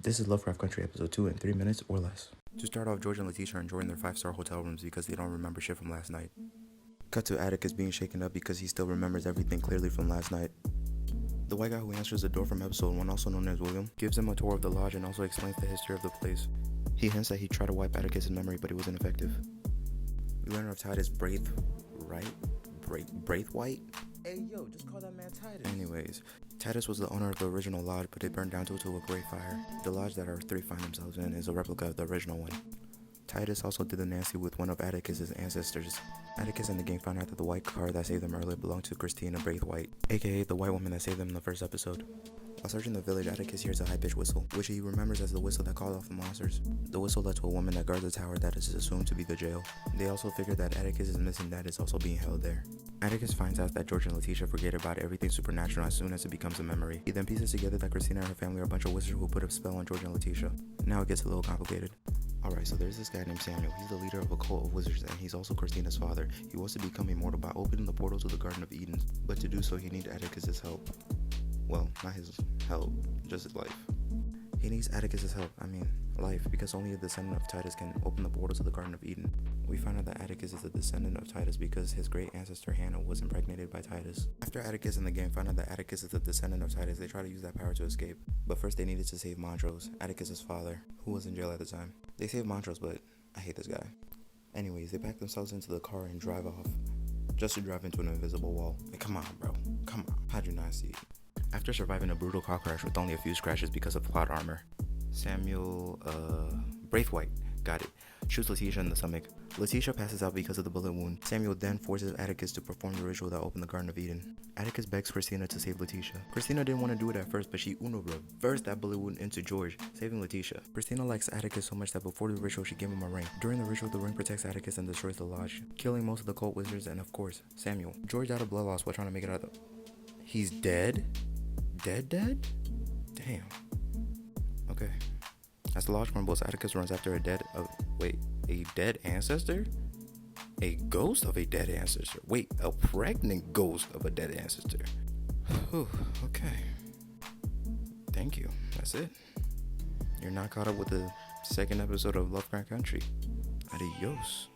This is Lovecraft Country episode 2 in 3 minutes or less. To start off, George and Letitia are enjoying their 5-star hotel rooms because they don't remember shit from last night. Cut to Atticus being shaken up because he still remembers everything clearly from last night. The white guy who answers the door from episode 1, also known as William, gives him a tour of the lodge and also explains the history of the place. He hints that he tried to wipe Atticus' memory, but it was ineffective. We learn of Titus Braithwaite? Hey yo, just call that man Titus. Anyways, Titus was the owner of the original lodge, but it burned down due to a great fire. The lodge that our three find themselves in is a replica of the original one. Titus also did the nasty with one of Atticus' ancestors. Atticus and the gang found out that the white car that saved them earlier belonged to Christina Braithwaite, aka the white woman that saved them in the first episode. While searching the village, Atticus hears a high-pitched whistle, which he remembers as the whistle that called off the monsters. The whistle led to a woman that guards the tower that is assumed to be the jail. They also figure that Atticus is missing, that is also being held there. Atticus finds out that George and Letitia forget about everything supernatural as soon as it becomes a memory. He then pieces together that Christina and her family are a bunch of wizards who put a spell on George and Letitia. Now it gets a little complicated. Alright, so there's this guy named Samuel. He's the leader of a cult of wizards and he's also Christina's father. He wants to become immortal by opening the portal to the Garden of Eden, but to do so he needs Atticus' help. Well, not his help, just his life. He needs Atticus' help, life, because only a descendant of Titus can open the portal to the Garden of Eden. We find out that Atticus is a descendant of Titus because his great ancestor Hannah was impregnated by Titus. After Atticus and the gang find out that Atticus is a descendant of Titus, they try to use that power to escape. But first they needed to save Montrose, Atticus' father, who was in jail at the time. They save Montrose, but I hate this guy. Anyways, they pack themselves into the car and drive off, just to drive into an invisible wall. Come on, bro. Come on. How'd you not see it? After surviving a brutal car crash with only a few scratches because of plot armor, Samuel, Braithwaite, got it, shoots Letitia in the stomach. Letitia passes out because of the bullet wound. Samuel then forces Atticus to perform the ritual that opened the Garden of Eden. Atticus begs Christina to save Letitia. Christina didn't want to do it at first, but she reversed that bullet wound into George, saving Letitia. Christina likes Atticus so much that before the ritual she gave him a ring. During the ritual, the ring protects Atticus and destroys the lodge, killing most of the cult wizards and of course, Samuel. George died of blood loss while trying to make it out of the... He's dead? Dead? Damn. Okay. As the lodge crumbles, Atticus runs after a dead ancestor? A ghost of a dead ancestor. Wait, a pregnant ghost of a dead ancestor. Whew, okay. Thank you. That's it. You're not caught up with the second episode of Lovecraft Country. Adios.